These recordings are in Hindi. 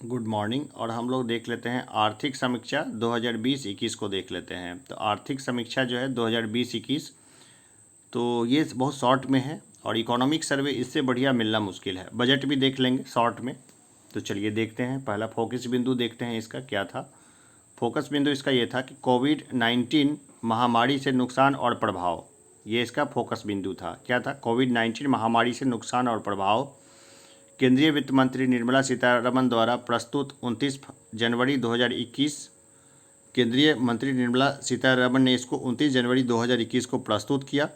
Good morning. और हम लोग देख लेते हैं आर्थिक समीक्षा 2020-21 को देख लेते हैं। तो आर्थिक समीक्षा जो है 2020-21, तो ये बहुत शॉर्ट में है और इकोनॉमिक सर्वे इससे बढ़िया मिलना मुश्किल है। बजट भी देख लेंगे शॉर्ट में। तो चलिए देखते हैं। पहला फोकस बिंदु देखते हैं इसका क्या था। फोकस बिंदु इसका ये था कि कोविड-19 महामारी से नुकसान और प्रभाव। ये इसका फोकस बिंदु था। क्या था? कोविड-19 महामारी से नुकसान और प्रभाव। केंद्रीय वित्त मंत्री निर्मला सीतारमण द्वारा प्रस्तुत 29 जनवरी 2021। केंद्रीय मंत्री निर्मला सीतारमण ने इसको 29 जनवरी 2021 को प्रस्तुत किया।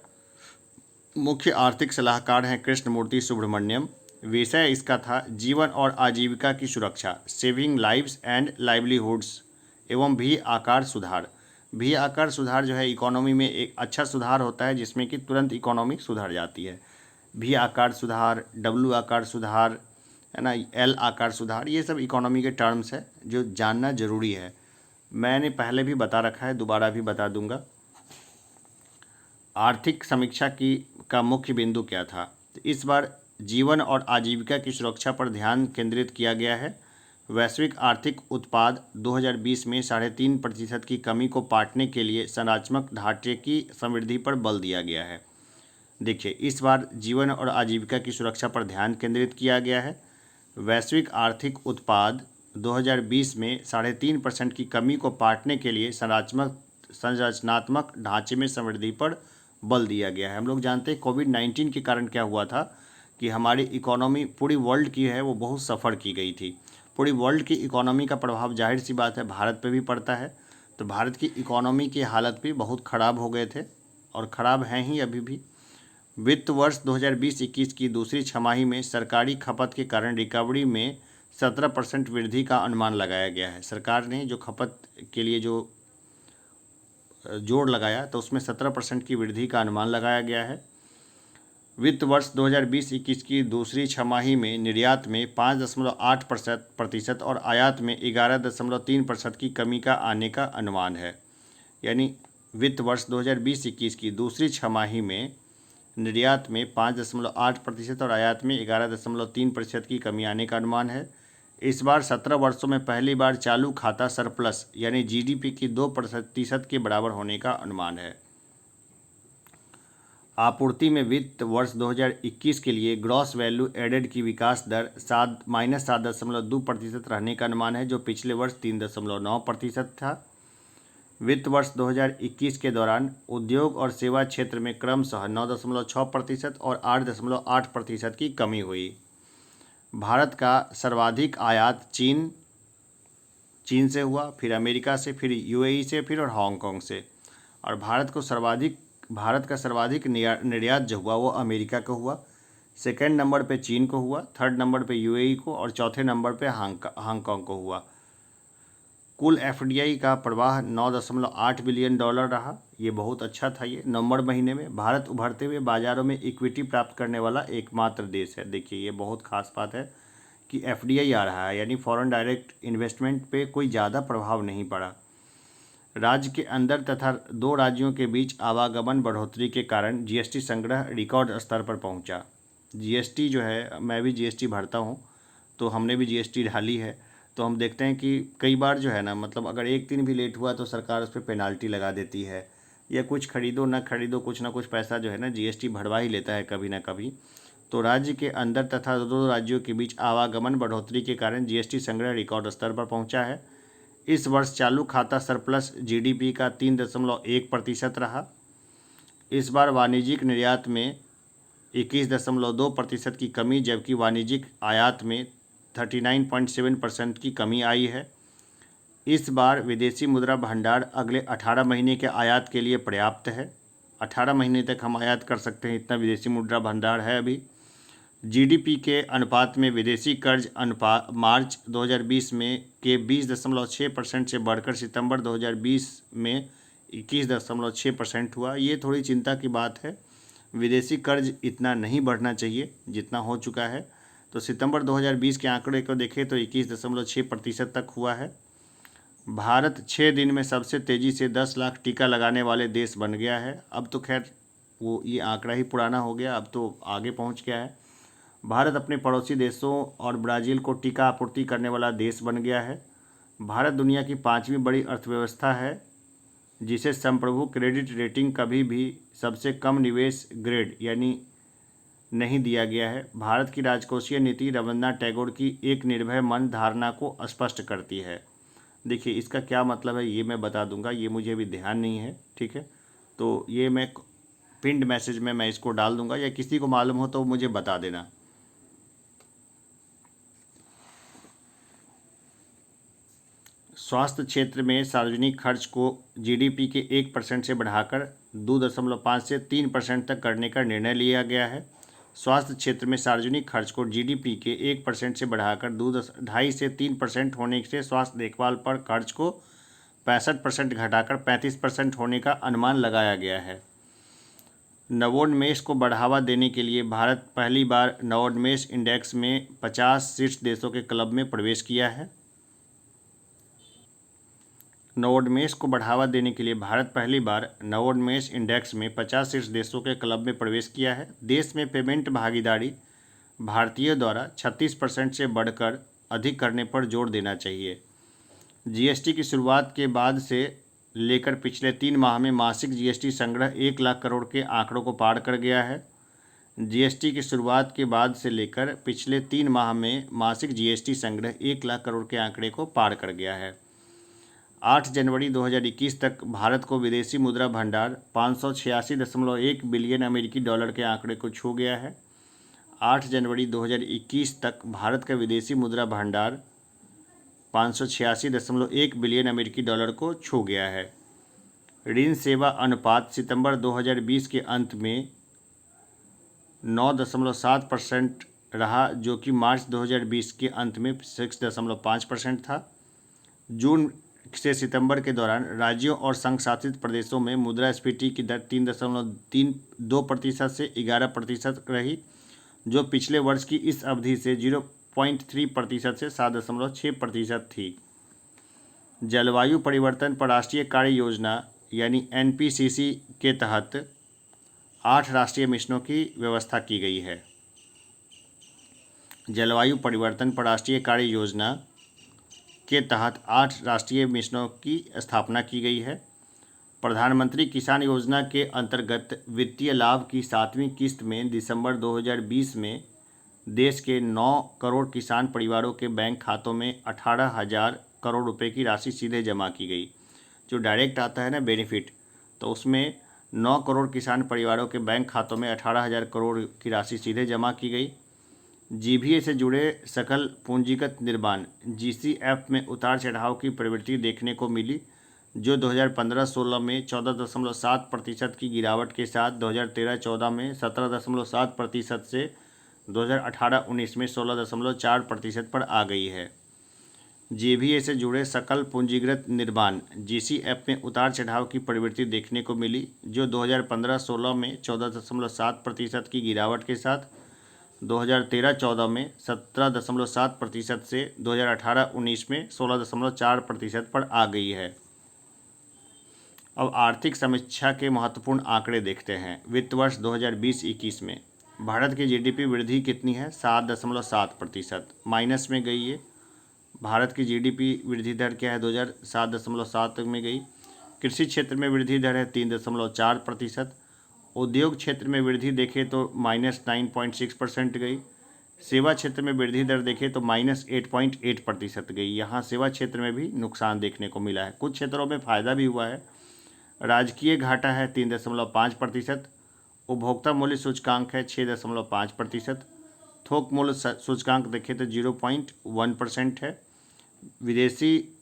मुख्य आर्थिक सलाहकार हैं कृष्णमूर्ति सुब्रमण्यम। विषय इसका था जीवन और आजीविका की सुरक्षा, सेविंग लाइव्स एंड लाइवलीहुड्स एवं भी आकार सुधार। भी आकार सुधार जो है इकोनॉमी में एक अच्छा सुधार होता है जिसमें कि तुरंत इकोनॉमी सुधर जाती है। भी आकार सुधार, डब्ल्यू आकार सुधार, है ना, एल आकार सुधार, ये सब इकोनॉमी के टर्म्स है जो जानना जरूरी है। मैंने पहले भी बता रखा है, दोबारा भी बता दूंगा। आर्थिक समीक्षा का मुख्य बिंदु क्या था? तो इस बार जीवन और आजीविका की सुरक्षा पर ध्यान केंद्रित किया गया है। वैश्विक आर्थिक उत्पाद 2020 में 3.5% की कमी को पाटने के लिए संरचनात्मक ढांचे की समृद्धि पर बल दिया गया है। देखिए, इस बार जीवन और आजीविका की सुरक्षा पर ध्यान केंद्रित किया गया है। वैश्विक आर्थिक उत्पाद 2020 में 3.5% की कमी को पाटने के लिए संरचनात्मक ढांचे में समृद्धि पर बल दिया गया है। हम लोग जानते हैं कोविड-19 के कारण क्या हुआ था कि हमारी इकोनॉमी पूरी वर्ल्ड की है वो बहुत सफ़र की गई थी। पूरी वर्ल्ड की इकोनॉमी का प्रभाव जाहिर सी बात है भारत पे भी पड़ता है। तो भारत की इकोनॉमी की हालत भी बहुत ख़राब हो गए थे और ख़राब हैं ही अभी भी। वित्त वर्ष 2020-21 की दूसरी छमाही में सरकारी खपत के कारण रिकवरी में 17% वृद्धि का अनुमान लगाया गया है। सरकार ने जो खपत के लिए जो जोड़ लगाया तो उसमें 17% की वृद्धि का अनुमान लगाया गया है। वित्त वर्ष 2020-21 की दूसरी छमाही में निर्यात में 5.8% और आयात में 11.3% की कमी का आने का अनुमान है। यानी वित्त वर्ष 2020-21 की दूसरी छमाही में निर्यात में 5.8% और आयात में 11.3% की कमी आने का अनुमान है। इस बार 17 वर्षों में पहली बार चालू खाता सरप्लस यानी जीडीपी की 2% के बराबर होने का अनुमान है। आपूर्ति में वित्त वर्ष 2021 के लिए ग्रॉस वैल्यू एडेड की विकास दर -7.2% रहने का अनुमान है, जो पिछले वर्ष 3.9% था। वित्त वर्ष 2021 के दौरान उद्योग और सेवा क्षेत्र में क्रमशः 9.6% और 8.8% की कमी हुई। भारत का सर्वाधिक आयात चीन से हुआ, फिर अमेरिका से, फिर यूएई से, फिर और हांगकांग से। और भारत का सर्वाधिक निर्यात जो हुआ वो अमेरिका को हुआ, सेकेंड नंबर पे चीन को हुआ, थर्ड नंबर पे यूएई को और चौथे नंबर पे हांगकांग को हुआ। कुल एफडीआई का प्रवाह 9.8 बिलियन डॉलर रहा। ये बहुत अच्छा था। ये नवंबर महीने में भारत उभरते हुए बाजारों में इक्विटी प्राप्त करने वाला एकमात्र देश है। देखिए, ये बहुत खास बात है कि एफडीआई आ रहा है, यानी फॉरेन डायरेक्ट इन्वेस्टमेंट पे कोई ज़्यादा प्रभाव नहीं पड़ा। राज्य के अंदर तथा दो राज्यों के बीच आवागमन बढ़ोतरी के कारण जीएसटी संग्रह रिकॉर्ड स्तर पर पहुंचा। जीएसटी जो है, मैं भी जीएसटी भरता हूं, तो हमने भी जीएसटी डाली है। तो हम देखते हैं कि कई बार जो है ना, मतलब अगर एक दिन भी लेट हुआ तो सरकार उस पर पेनाल्टी लगा देती है, या कुछ खरीदो ना खरीदो कुछ ना कुछ पैसा जो है ना जीएसटी भरवा ही लेता है कभी ना कभी। तो राज्य के अंदर तथा दो राज्यों के बीच आवागमन बढ़ोतरी के कारण जीएसटी संग्रह रिकॉर्ड स्तर पर पहुंचा है। इस वर्ष चालू खाता सरप्लस जीडीपी का 3.1% रहा। इस बार वाणिज्यिक निर्यात में 21.2% की कमी, जबकि वाणिज्यिक आयात में 39.7% की कमी आई है। इस बार विदेशी मुद्रा भंडार अगले 18 महीने के आयात के लिए पर्याप्त है। 18 महीने तक हम आयात कर सकते हैं, इतना विदेशी मुद्रा भंडार है अभी। जीडीपी के अनुपात में विदेशी कर्ज अनुपात मार्च 2020 में के 20.6% से बढ़कर सितंबर 2020 में 21.6% हुआ। ये थोड़ी चिंता की बात है। विदेशी कर्ज इतना नहीं बढ़ना चाहिए जितना हो चुका है। तो सितंबर 2020 के आंकड़े को देखें तो 21.6% तक हुआ है। भारत 6 दिन में सबसे तेज़ी से 10 लाख टीका लगाने वाले देश बन गया है। अब तो खैर वो ये आंकड़ा ही पुराना हो गया, अब तो आगे पहुंच गया है। भारत अपने पड़ोसी देशों और ब्राज़ील को टीका आपूर्ति करने वाला देश बन गया है। भारत दुनिया की 5वीं बड़ी अर्थव्यवस्था है, जिसे संप्रभु क्रेडिट रेटिंग कभी भी सबसे कम निवेश ग्रेड यानी नहीं दिया गया है। भारत की राजकोषीय नीति रविन्द्रनाथ टैगोर की एक निर्भय मन धारणा को स्पष्ट करती है। देखिए इसका क्या मतलब है ये मैं बता दूंगा, ये मुझे अभी ध्यान नहीं है, ठीक है। तो ये मैं पिंड मैसेज में मैं इसको डाल दूंगा, या किसी को मालूम हो तो मुझे बता देना। स्वास्थ्य क्षेत्र में सार्वजनिक खर्च को जीडीपी के 1% से बढ़ाकर 2.5 से 3% तक करने का निर्णय लिया गया है। स्वास्थ्य क्षेत्र में सार्वजनिक खर्च को जीडीपी के 1% से बढ़ाकर 2.5 से 3% होने से स्वास्थ्य देखभाल पर खर्च को 65% घटाकर 35% होने का अनुमान लगाया गया है। नवोन्मेष को बढ़ावा देने के लिए भारत पहली बार नवोन्मेष इंडेक्स में 50 शीर्ष देशों के क्लब में प्रवेश किया है। नवोन्मेष को बढ़ावा देने के लिए भारत पहली बार नवोन्मेष इंडेक्स में 50 शीर्ष देशों के क्लब में प्रवेश किया है। देश में पेमेंट भागीदारी भारतीयों द्वारा 36% से बढ़कर अधिक करने पर जोर देना चाहिए। जीएसटी की शुरुआत के बाद से लेकर पिछले 3 माह में मासिक जीएसटी संग्रह 1 लाख करोड़ के आंकड़ों को पार कर गया है। जीएसटी की शुरुआत के बाद से लेकर पिछले 3 माह में मासिक जीएसटी संग्रह 1 लाख करोड़ के आंकड़े को पार कर गया है। 8 जनवरी 2021 तक भारत को विदेशी मुद्रा भंडार 586.1 बिलियन अमेरिकी डॉलर के आंकड़े को छू गया है। 8 जनवरी 2021 तक भारत का विदेशी मुद्रा भंडार 586.1 बिलियन अमेरिकी डॉलर को छू गया है। ऋण सेवा अनुपात सितंबर 2020 के अंत में 9.7% रहा, जो कि मार्च 2020 के अंत में 6.5% था। जून से सितंबर के दौरान राज्यों और संघ शासित प्रदेशों में मुद्रास्फीति की दर 3.32% से 11% रही, जो पिछले वर्ष की इस अवधि से 0.3% से 7.6% थी। जलवायु परिवर्तन पर राष्ट्रीय कार्य योजना यानी एनपीसीसी के तहत 8 राष्ट्रीय मिशनों की व्यवस्था की गई है। जलवायु परिवर्तन पर राष्ट्रीय कार्य योजना के तहत 8 राष्ट्रीय मिशनों की स्थापना की गई है। प्रधानमंत्री किसान योजना के अंतर्गत वित्तीय लाभ की 7वीं किस्त में दिसंबर 2020 में देश के 9 करोड़ किसान परिवारों के बैंक खातों में 18,000 करोड़ रुपए की राशि सीधे जमा की गई। जो डायरेक्ट आता है ना बेनिफिट, तो उसमें 9 करोड़ किसान परिवारों के बैंक खातों में 18,000 करोड़ की राशि सीधे जमा की गई। जीबीए से जुड़े सकल पूंजीगत निर्माण जीसीएफ में उतार चढ़ाव की प्रवृत्ति देखने को मिली, जो 2015-16 में 14.7% की गिरावट के साथ 2013-14 में 17.7% से 2018-19 में 16.4% पर आ गई है। जीबीए से जुड़े सकल पूंजीगत निर्माण जीसीएफ में उतार चढ़ाव की प्रवृत्ति देखने को मिली, जो 2015-16 में 14.7% की गिरावट के साथ 2013-14 में 17.7% से 2018-19 में 16.4% पर आ गई है। अब आर्थिक समीक्षा के महत्वपूर्ण आंकड़े देखते हैं। वित्त वर्ष 2020-21 में भारत की जीडीपी वृद्धि कितनी है? 7.7%, माइनस में गई है। भारत की जीडीपी वृद्धि दर क्या है? 7.7 में गई। कृषि क्षेत्र में वृद्धि दर है 3.4%। उद्योग क्षेत्र में वृद्धि देखें तो -9.6% गई। सेवा क्षेत्र में वृद्धि दर देखें तो -8.8% गई। यहाँ सेवा क्षेत्र में भी नुकसान देखने को मिला है, कुछ क्षेत्रों में फ़ायदा भी हुआ है। राजकीय घाटा है 3.5%। उपभोक्ता मूल्य सूचकांक है 6.5%। थोक मूल्य सूचकांक देखें तो 0.1% है। विदेशी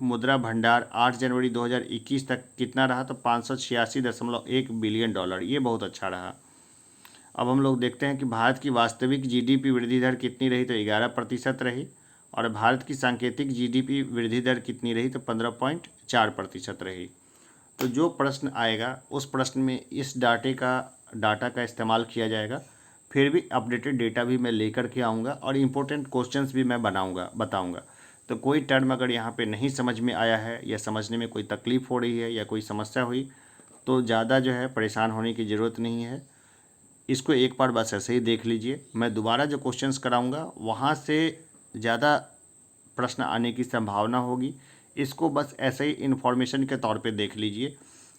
मुद्रा भंडार 8 जनवरी 2021 तक कितना रहा? तो 586.1 बिलियन डॉलर, ये बहुत अच्छा रहा। अब हम लोग देखते हैं कि भारत की वास्तविक जीडीपी वृद्धि दर कितनी रही? तो 11% रही। और भारत की सांकेतिक जीडीपी वृद्धि दर कितनी रही? तो 15.4% रही। तो जो प्रश्न आएगा उस प्रश्न में इस डाटा का इस्तेमाल किया जाएगा। फिर भी अपडेटेड डेटा भी मैं लेकर के आऊँगा और इम्पोर्टेंट क्वेश्चंस भी मैं बताऊँगा। तो कोई टर्म अगर यहाँ पे नहीं समझ में आया है या समझने में कोई तकलीफ़ हो रही है या कोई समस्या हुई, तो ज़्यादा जो है परेशान होने की ज़रूरत नहीं है। इसको एक बार बस ऐसे ही देख लीजिए। मैं दोबारा जो क्वेश्चंस कराऊंगा वहाँ से ज़्यादा प्रश्न आने की संभावना होगी। इसको बस ऐसे ही इन्फॉर्मेशन के तौर पे देख लीजिए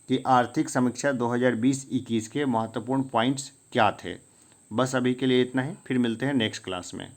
कि आर्थिक समीक्षा 2020-21 के महत्वपूर्ण पॉइंट्स क्या थे। बस अभी के लिए इतना ही, फिर मिलते हैं नेक्स्ट क्लास में।